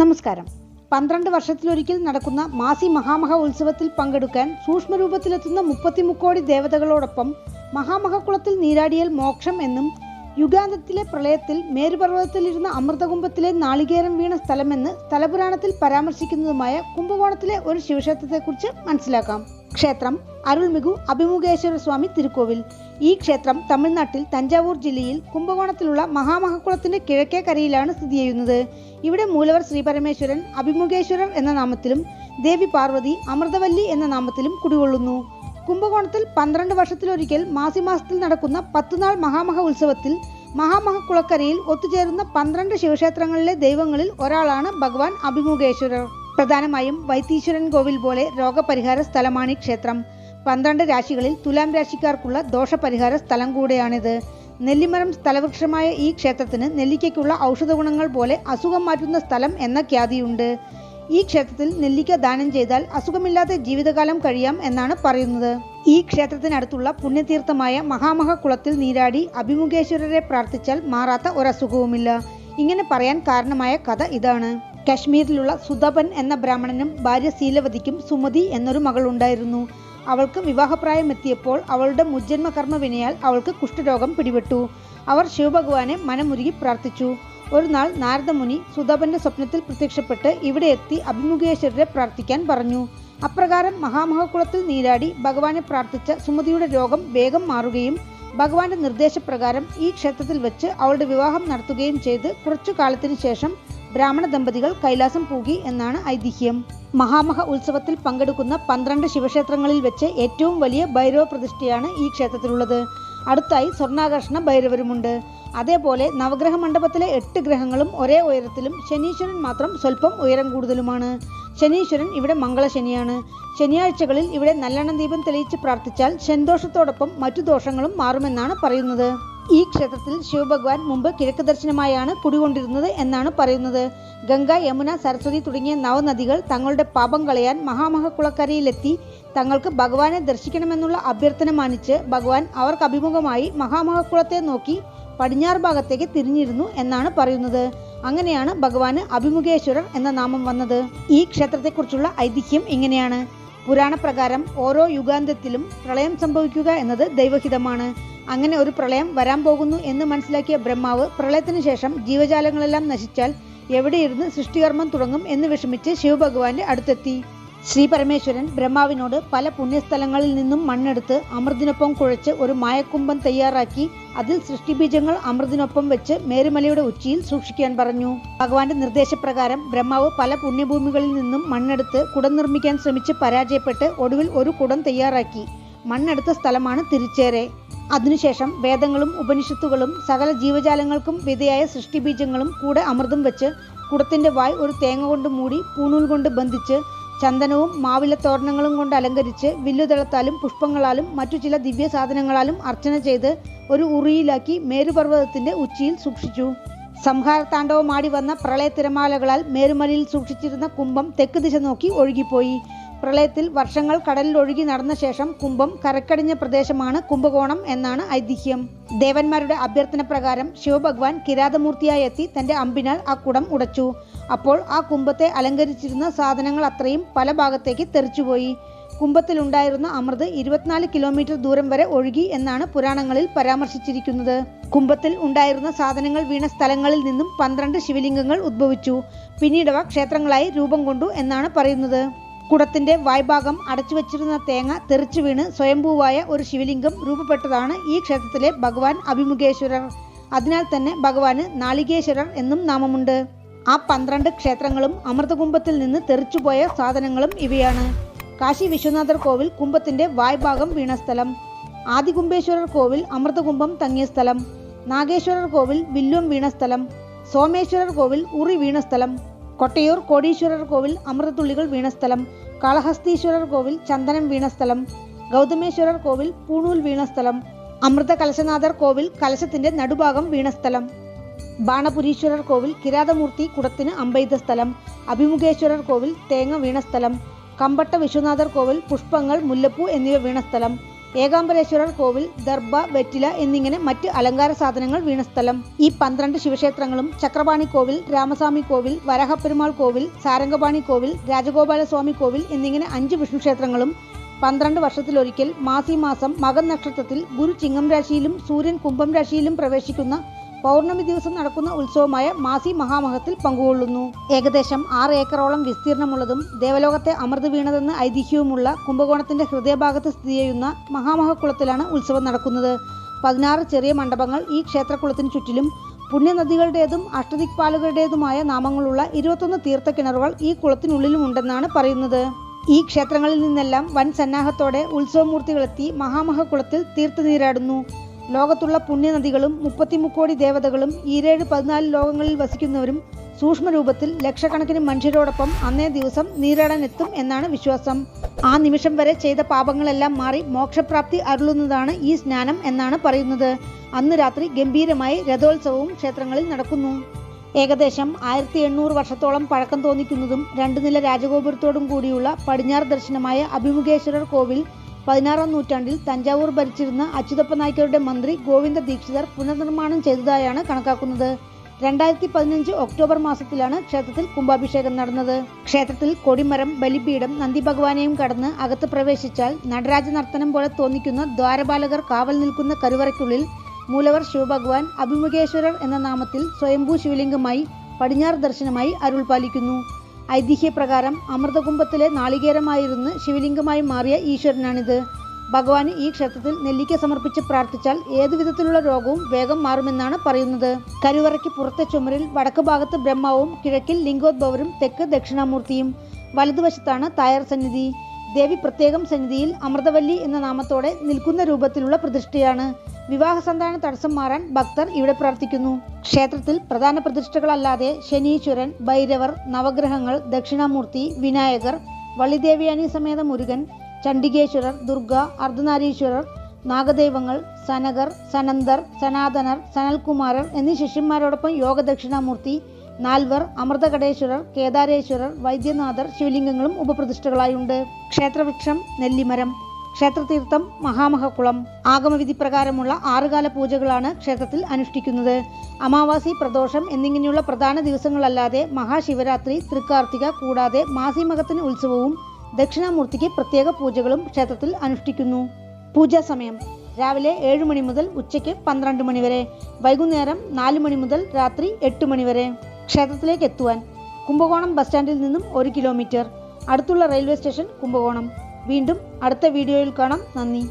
നമസ്കാരം. 12 വർഷത്തിലൊരിക്കൽ നടക്കുന്ന മാസി മഹാമഹ ഉത്സവത്തിൽ പങ്കെടുക്കാൻ സൂക്ഷ്മരൂപത്തിലെത്തുന്ന 33 കോടി ദേവതകളോടൊപ്പം മഹാമഹക്കുളത്തിൽ നീരാടിയാൽ മോക്ഷം എന്നും യുഗാന്തത്തിലെ പ്രളയത്തിൽ മേരുപർവ്വതത്തിലിരുന്ന അമൃതകുംഭത്തിലെ നാളികേരം വീണ സ്ഥലമെന്ന് സ്ഥലപുരാണത്തിൽ പരാമർശിക്കുന്നതുമായ കുംഭകോണത്തിലെ ഒരു ശിവക്ഷേത്രത്തെക്കുറിച്ച് മനസ്സിലാക്കാം. ക്ഷേത്രം അരുൾമിகு അഭിമുഖേശ്വര സ്വാമി തിരുക്കോവിൽ. ഈ ക്ഷേത്രം തമിഴ്നാട്ടിൽ തഞ്ചാവൂർ ജില്ലയിൽ കുംഭകോണത്തിലുള്ള മഹാമഹക്കുളത്തിന്റെ കിഴക്കേ കരയിലാണ് സ്ഥിതി ചെയ്യുന്നത്. ഇവിടെ മൂലവർ ശ്രീപരമേശ്വരൻ അഭിമുഖേശ്വരർ എന്ന നാമത്തിലും ദേവി പാർവതി അമൃതവല്ലി എന്ന നാമത്തിലും കുടികൊള്ളുന്നു. കുംഭകോണത്തിൽ 12 വർഷത്തിലൊരിക്കൽ മാസിമാസത്തിൽ നടക്കുന്ന 10 നാൾ മഹാമഹ ഉത്സവത്തിൽ മഹാമഹക്കുളക്കരയിൽ ഒത്തുചേരുന്ന 12 ശിവക്ഷേത്രങ്ങളിലെ ദൈവങ്ങളിൽ ഒരാളാണ് ഭഗവാൻ അഭിമുഖേശ്വരർ. പ്രധാനമായും വൈത്തീശ്വരൻ കോവിൽ പോലെ രോഗപരിഹാര സ്ഥലമാണ് ഈ ക്ഷേത്രം. 12 രാശികളിൽ തുലാം രാശിക്കാർക്കുള്ള ദോഷപരിഹാര സ്ഥലം കൂടെയാണിത്. നെല്ലിമരം സ്ഥലവൃക്ഷമായ ഈ ക്ഷേത്രത്തിന് നെല്ലിക്കയ്ക്കുള്ള ഔഷധ ഗുണങ്ങൾ പോലെ അസുഖം മാറ്റുന്ന സ്ഥലം എന്ന ഖ്യാതിയുണ്ട്. ഈ ക്ഷേത്രത്തിൽ നെല്ലിക്ക ദാനം ചെയ്താൽ അസുഖമില്ലാതെ ജീവിതകാലം കഴിയാം എന്നാണ് പറയുന്നത്. ഈ ക്ഷേത്രത്തിനടുത്തുള്ള പുണ്യതീർത്ഥമായ മഹാമഹക്കുളത്തിൽ നീരാടി അഭിമുഖേശ്വരരെ പ്രാർത്ഥിച്ചാൽ മാറാത്ത ഒരസുഖവുമില്ല. ഇങ്ങനെ പറയാൻ കാരണമായ കഥ ഇതാണ്. കശ്മീരിലുള്ള സുധപൻ എന്ന ബ്രാഹ്മണനും ഭാര്യ ശീലവതിക്കും സുമതി എന്നൊരു മകളുണ്ടായിരുന്നു. അവൾക്ക് വിവാഹപ്രായം എത്തിയപ്പോൾ അവളുടെ മുജ്ജന്മ കർമ്മ വിനയാൽ അവൾക്ക് കുഷ്ഠരോഗം പിടിപെട്ടു. അവർ ശിവഭഗവാനെ മനമുരുകി പ്രാർത്ഥിച്ചു. ഒരു നാൾ നാരദമുനി സുധപന്റെ സ്വപ്നത്തിൽ പ്രത്യക്ഷപ്പെട്ട് ഇവിടെ എത്തി അഭിമുഖേശ്വരരെ പ്രാർത്ഥിക്കാൻ പറഞ്ഞു. അപ്രകാരം മഹാമഹക്കുളത്തിൽ നീരാടി ഭഗവാനെ പ്രാർത്ഥിച്ച സുമതിയുടെ രോഗം വേഗം മാറുകയും ഭഗവാന്റെ നിർദ്ദേശപ്രകാരം ഈ ക്ഷേത്രത്തിൽ വെച്ച് അവളുടെ വിവാഹം നടത്തുകയും ചെയ്ത് കുറച്ചു കാലത്തിന് ശേഷം ബ്രാഹ്മണ ദമ്പതികൾ കൈലാസം പൂകി എന്നാണ് ഐതിഹ്യം. മഹാമഹ ഉത്സവത്തിൽ പങ്കെടുക്കുന്ന 12 ശിവക്ഷേത്രങ്ങളിൽ വെച്ച് ഏറ്റവും വലിയ ഭൈരവ പ്രതിഷ്ഠയാണ് ഈ ക്ഷേത്രത്തിലുള്ളത്. അടുത്തായി സ്വർണ്ണാകർഷണ ഭൈരവരുമുണ്ട്. അതേപോലെ നവഗ്രഹ മണ്ഡപത്തിലെ 8 ഗ്രഹങ്ങളും ഒരേ ഉയരത്തിലും ശനീശ്വരൻ മാത്രം സ്വല്പം ഉയരം കൂടുതലുമാണ്. ശനീശ്വരൻ ഇവിടെ മംഗളശനിയാണ്. ശനിയാഴ്ചകളിൽ ഇവിടെ നല്ലെണ്ണ ദീപം തെളിയിച്ച് പ്രാർത്ഥിച്ചാൽ ശനിദോഷത്തോടൊപ്പം മറ്റു ദോഷങ്ങളും മാറുമെന്നാണ് പറയുന്നത്. ഈ ക്ഷേത്രത്തിൽ ശിവഭഗവാൻ മുമ്പ് കിഴക്ക് ദർശനമായാണ് കുടികൊണ്ടിരുന്നത് എന്നാണ് പറയുന്നത്. ഗംഗ, യമുന, സരസ്വതി തുടങ്ങിയ നവനദികൾ തങ്ങളുടെ പാപം കളയാൻ മഹാമഹക്കുളക്കരയിലെത്തി തങ്ങൾക്ക് ഭഗവാനെ ദർശിക്കണമെന്നുള്ള അഭ്യർത്ഥന മാനിച്ച് ഭഗവാൻ അവർക്ക് അഭിമുഖമായി മഹാമഹക്കുളത്തെ നോക്കി പടിഞ്ഞാറ് ഭാഗത്തേക്ക് തിരിഞ്ഞിരുന്നു എന്നാണ് പറയുന്നത്. അങ്ങനെയാണ് ഭഗവാന് അഭിമുഖേശ്വരർ എന്ന നാമം വന്നത്. ഈ ക്ഷേത്രത്തെക്കുറിച്ചുള്ള ഐതിഹ്യം ഇങ്ങനെയാണ്. പുരാണപ്രകാരം ഓരോ യുഗാന്തത്തിലും പ്രളയം സംഭവിക്കുക എന്നത് ദൈവഹിതമാണ്. അങ്ങനെ ഒരു പ്രളയം വരാൻ പോകുന്നു എന്ന് മനസ്സിലാക്കിയ ബ്രഹ്മാവ് പ്രളയത്തിന് ശേഷം ജീവജാലങ്ങളെല്ലാം നശിച്ചാൽ എവിടെയിരുന്ന് സൃഷ്ടികർമ്മം തുടങ്ങും എന്ന് വിഷമിച്ച് ശിവഭഗവാന്റെ അടുത്തെത്തി. ശ്രീ പരമേശ്വരൻ ബ്രഹ്മാവിനോട് പല പുണ്യസ്ഥലങ്ങളിൽ നിന്നും മണ്ണെടുത്ത് അമൃതിനൊപ്പം കുഴച്ച് ഒരു മായക്കുംഭം തയ്യാറാക്കി അതിൽ സൃഷ്ടിബീജങ്ങൾ അമൃതിനൊപ്പം വെച്ച് മേരുമലയുടെ ഉച്ചിയിൽ സൂക്ഷിക്കാൻ പറഞ്ഞു. ഭഗവാന്റെ നിർദ്ദേശപ്രകാരം ബ്രഹ്മാവ് പല പുണ്യഭൂമികളിൽ നിന്നും മണ്ണെടുത്ത് കുടം നിർമ്മിക്കാൻ ശ്രമിച്ച് പരാജയപ്പെട്ട് ഒടുവിൽ ഒരു കുടം തയ്യാറാക്കി. മണ്ണെടുത്ത സ്ഥലമാണ് തിരുച്ചേരെ. അതിനുശേഷം വേദങ്ങളും ഉപനിഷത്തുകളും സകല ജീവജാലങ്ങൾക്കും വിധേയായ സൃഷ്ടിബീജങ്ങളും കൂടെ അമൃതം വെച്ച് കുടത്തിന്റെ വായ് ഒരു തേങ്ങ കൊണ്ട് മൂടി പൂണൂൽ കൊണ്ട് ബന്ധിച്ച് ചന്ദനവും മാവിലത്തോരണങ്ങളും കൊണ്ട് അലങ്കരിച്ച് വില്ലുതളത്താലും പുഷ്പങ്ങളാലും മറ്റു ചില ദിവ്യ സാധനങ്ങളാലും അർച്ചന ചെയ്ത് ഒരു ഉറിയിലാക്കി മേരുപർവ്വതത്തിന്റെ ഉച്ചിയിൽ സൂക്ഷിച്ചു. സംഹാരതാണ്ഡവമാടി വന്ന പ്രളയ തിരമാലകളാൽ മേരുമലയിൽ സൂക്ഷിച്ചിരുന്ന കുംഭം തെക്ക് ദിശ നോക്കി ഒഴുകിപ്പോയി. പ്രളയത്തിൽ വർഷങ്ങൾ കടലിൽ ഒഴുകി നടന്ന ശേഷം കുംഭം കരക്കടിഞ്ഞ പ്രദേശമാണ് കുംഭകോണം എന്നാണ് ഐതിഹ്യം. ദേവന്മാരുടെ അഭ്യർത്ഥന പ്രകാരം ശിവഭഗവാൻ കിരാതമൂർത്തിയായി എത്തി തന്റെ അമ്പിനാൽ ആ കുടം ഉടച്ചു. അപ്പോൾ ആ കുംഭത്തെ അലങ്കരിച്ചിരുന്ന സാധനങ്ങൾ അത്രയും പല ഭാഗത്തേക്ക് തെറിച്ചുപോയി. കുംഭത്തിലുണ്ടായിരുന്ന അമൃത് 24 കിലോമീറ്റർ ദൂരം വരെ ഒഴുകി എന്നാണ് പുരാണങ്ങളിൽ പരാമർശിച്ചിരിക്കുന്നത്. കുംഭത്തിൽ ഉണ്ടായിരുന്ന സാധനങ്ങൾ വീണ സ്ഥലങ്ങളിൽ നിന്നും 12 ശിവലിംഗങ്ങൾ ഉദ്ഭവിച്ചു. പിന്നീടവ ക്ഷേത്രങ്ങളായി രൂപം കൊണ്ടു എന്നാണ് പറയുന്നത്. കുടത്തിന്റെ വായ്ഭാഗം അടച്ചു വച്ചിരുന്ന തേങ്ങ തെറിച്ചു വീണ് സ്വയംഭൂവായ ഒരു ശിവലിംഗം രൂപപ്പെട്ടതാണ് ഈ ക്ഷേത്രത്തിലെ ഭഗവാൻ അഭിമുഖേശ്വരർ. അതിനാൽ തന്നെ ഭഗവാന് നാളികേശ്വരർ എന്നും നാമമുണ്ട്. ആ 12 ക്ഷേത്രങ്ങളും അമൃതകുംഭത്തിൽ നിന്ന് തെറിച്ചുപോയ സാധനങ്ങളും ഇവയാണ്. കാശി വിശ്വനാഥർ കോവിൽ കുംഭത്തിന്റെ വായ്ഭാഗം വീണ സ്ഥലം. ആദികുംഭേശ്വരർ കോവിൽ അമൃതകുംഭം തങ്ങിയ സ്ഥലം. നാഗേശ്വരർ കോവിൽ വില്വം വീണ സ്ഥലം. സോമേശ്വരർ കോവിൽ ഉറി വീണ സ്ഥലം. കൊട്ടയൂർ കോടീശ്വരർ കോവിൽ അമൃതത്തുള്ളികൾ വീണ സ്ഥലം. കാളഹസ്തീശ്വരർ കോവിൽ ചന്ദനം വീണ സ്ഥലം. ഗൗതമേശ്വരർ കോവിൽ പൂണൂൽ വീണ സ്ഥലം. അമൃത കലശനാഥർ കോവിൽ കലശത്തിന്റെ നടുഭാഗം വീണ സ്ഥലം. ബാണപുരീശ്വരർ കോവിൽ കിരാതമൂർത്തി കുടത്തിന് അമ്പെയ്ത സ്ഥലം. അഭിമുഖേശ്വരർ കോവിൽ തേങ്ങ വീണ സ്ഥലം. കമ്പട്ട വിശ്വനാഥർ കോവിൽ പുഷ്പങ്ങൾ, മുല്ലപ്പൂ എന്നിവ വീണ സ്ഥലം. ഏകാംബരേശ്വരർ കോവിൽ, ദർഭ, വെറ്റില എന്നിങ്ങനെ മറ്റ് അലങ്കാര സാധനങ്ങൾ വീണ സ്ഥലം. ഈ 12 ശിവക്ഷേത്രങ്ങളും ചക്രപാണി കോവിൽ, രാമസ്വാമി കോവിൽ, വരാഹപ്പെരുമാൾ കോവിൽ, സാരംഗപാണി കോവിൽ, രാജഗോപാലസ്വാമി കോവിൽ എന്നിങ്ങനെ 5 വിഷ്ണു ക്ഷേത്രങ്ങളും 12 വർഷത്തിലൊരിക്കൽ മാസം മകൻ നക്ഷത്രത്തിൽ ഗുരു ചിങ്ങം രാശിയിലും സൂര്യൻ കുംഭം രാശിയിലും പ്രവേശിക്കുന്ന പൗർണമി ദിവസം നടക്കുന്ന ഉത്സവമായ മാസി മഹാമഹത്തിൽ പങ്കുകൊള്ളുന്നു. ഏകദേശം 6 ഏക്കറോളം വിസ്തീർണമുള്ളതും ദേവലോകത്തെ അമൃത് വീണതെന്ന് ഐതിഹ്യവുമുള്ള കുംഭകോണത്തിന്റെ ഹൃദയഭാഗത്ത് സ്ഥിതി ചെയ്യുന്ന മഹാമഹക്കുളത്തിലാണ് ഉത്സവം നടക്കുന്നത്. 16 ചെറിയ മണ്ഡപങ്ങൾ ഈ ക്ഷേത്രക്കുളത്തിന് ചുറ്റിലും പുണ്യനദികളുടേതും അഷ്ടദിക്പാലകരുടേതുമായ നാമങ്ങളുള്ള 21 തീർത്ഥക്കിണറുകൾ ഈ കുളത്തിനുള്ളിലും ഉണ്ടെന്നാണ് പറയുന്നത്. ഈ ക്ഷേത്രങ്ങളിൽ നിന്നെല്ലാം വൻ സന്നാഹത്തോടെ ഉത്സവമൂർത്തികളെത്തി മഹാമഹക്കുളത്തിൽ തീർത്ഥനീരാടുന്നു. ലോകത്തുള്ള പുണ്യനദികളും 33 കോടി ദേവതകളും 14 ലോകങ്ങളിൽ വസിക്കുന്നവരും സൂക്ഷ്മരൂപത്തിൽ ലക്ഷക്കണക്കിന് മനുഷ്യരോടൊപ്പം അന്നേ ദിവസം നീരാടാനെത്തും എന്നാണ് വിശ്വാസം. ആ നിമിഷം വരെ ചെയ്ത പാപങ്ങളെല്ലാം മാറി മോക്ഷപ്രാപ്തി അരുളുന്നതാണ് ഈ സ്നാനം എന്നാണ് പറയുന്നത്. അന്ന് രാത്രി ഗംഭീരമായി രഥോത്സവവും ക്ഷേത്രങ്ങളിൽ നടക്കുന്നു. ഏകദേശം 1800 വർഷത്തോളം പഴക്കം തോന്നിക്കുന്നതും 2 നില രാജഗോപുരത്തോടും കൂടിയുള്ള പടിഞ്ഞാറ് ദർശനമായ അഭിമുഖേശ്വരർ കോവിൽ 16-ാം നൂറ്റാണ്ടിൽ തഞ്ചാവൂർ ഭരിച്ചിരുന്ന അച്യുതപ്പ നായ്ക്കരുടെ മന്ത്രി ഗോവിന്ദ ദീക്ഷിതർ പുനർനിർമ്മാണം ചെയ്തതായാണ് കണക്കാക്കുന്നത്. 2015 ഒക്ടോബർ മാസത്തിലാണ് ക്ഷേത്രത്തിൽ കുംഭാഭിഷേകം നടന്നത്. ക്ഷേത്രത്തിൽ കൊടിമരം, ബലിപീഠം, നന്ദി ഭഗവാനെയും കടന്ന് അകത്ത് പ്രവേശിച്ചാൽ നടരാജ നർത്തനം പോലെ തോന്നിക്കുന്ന ദ്വാരപാലകർ കാവൽ നിൽക്കുന്ന കരുവറയ്ക്കുള്ളിൽ മൂലവർ ശിവഭഗവാൻ അഭിമുഖേശ്വരർ എന്ന നാമത്തിൽ സ്വയംഭൂ ശിവലിംഗമായി പടിഞ്ഞാറ് ദർശനമായി അരുൾ പാലിക്കുന്നു. ഐതിഹ്യപ്രകാരം അമൃതകുംഭത്തിലെ നാളികേരമായിരുന്ന് ശിവലിംഗമായി മാറിയ ഈശ്വരനാണിത്. ഭഗവാന് ഈ ക്ഷേത്രത്തിൽ നെല്ലിക്ക സമർപ്പിച്ച് പ്രാർത്ഥിച്ചാൽ ഏതുവിധത്തിലുള്ള രോഗവും വേഗം മാറുമെന്നാണ് പറയുന്നത്. കരുവറയ്ക്ക് പുറത്തെ ചുമരിൽ വടക്ക് ഭാഗത്ത് ബ്രഹ്മാവും കിഴക്കിൽ ലിംഗോദ്ഭവരും തെക്ക് ദക്ഷിണാമൂർത്തിയും, വലതുവശത്താണ് തായർ സന്നിധി. ദേവി പ്രത്യേകം സന്നിധിയിൽ അമൃതവല്ലി എന്ന നാമത്തോടെ നിൽക്കുന്ന രൂപത്തിലുള്ള പ്രതിഷ്ഠയാണ്. വിവാഹ സന്താന തടസ്സം മാറാൻ ഭക്തർ ഇവിടെ പ്രാർത്ഥിക്കുന്നു. ക്ഷേത്രത്തിൽ പ്രധാന പ്രതിഷ്ഠകളല്ലാതെ ശനീശ്വരൻ, ഭൈരവർ, നവഗ്രഹങ്ങൾ, ദക്ഷിണാമൂർത്തി, വിനായകർ, വള്ളിദേവയാനി സമേത മുരുകൻ, ചണ്ഡികേശ്വരർ, ദുർഗ, അർദ്ധനാരീശ്വരർ, നാഗദൈവങ്ങൾ, സനകർ, സനന്ദർ, സനാതനർ, സനൽകുമാരർ എന്നീ ശിഷ്യന്മാരോടൊപ്പം യോഗ ദക്ഷിണാമൂർത്തി, നാൽവർ, അമൃതകടേശ്വരർ, കേദാരേശ്വരർ, വൈദ്യനാഥർ ശിവലിംഗങ്ങളും ഉപപ്രതിഷ്ഠകളായുണ്ട്. ക്ഷേത്രവൃക്ഷം നെല്ലിമരം. ക്ഷേത്രതീർത്ഥം മഹാമഹക്കുളം. ആഗമവിധി പ്രകാരമുള്ള 6 കാല പൂജകളാണ് ക്ഷേത്രത്തിൽ അനുഷ്ഠിക്കുന്നത്. അമാവാസി, പ്രദോഷം എന്നിങ്ങനെയുള്ള പ്രധാന ദിവസങ്ങളല്ലാതെ മഹാശിവരാത്രി, തൃക്കാർത്തിക കൂടാതെ മാസിമഹത്തിന് ഉത്സവവും ദക്ഷിണാമൂർത്തിക്ക് പ്രത്യേക പൂജകളും ക്ഷേത്രത്തിൽ അനുഷ്ഠിക്കുന്നു. പൂജാ സമയം രാവിലെ 7 മണി മുതൽ ഉച്ചയ്ക്ക് 12 മണി വരെ, വൈകുന്നേരം 4 മണി മുതൽ രാത്രി 8 മണി വരെ. ക്ഷേത്രത്തിലേക്ക് എത്തുവാൻ കുംഭകോണം ബസ് സ്റ്റാൻഡിൽ നിന്നും 1 കിലോമീറ്റർ. അടുത്തുള്ള റെയിൽവേ സ്റ്റേഷൻ കുംഭകോണം. വീണ്ടും അടുത്ത വീഡിയോയിൽ കാണാം. നന്ദി.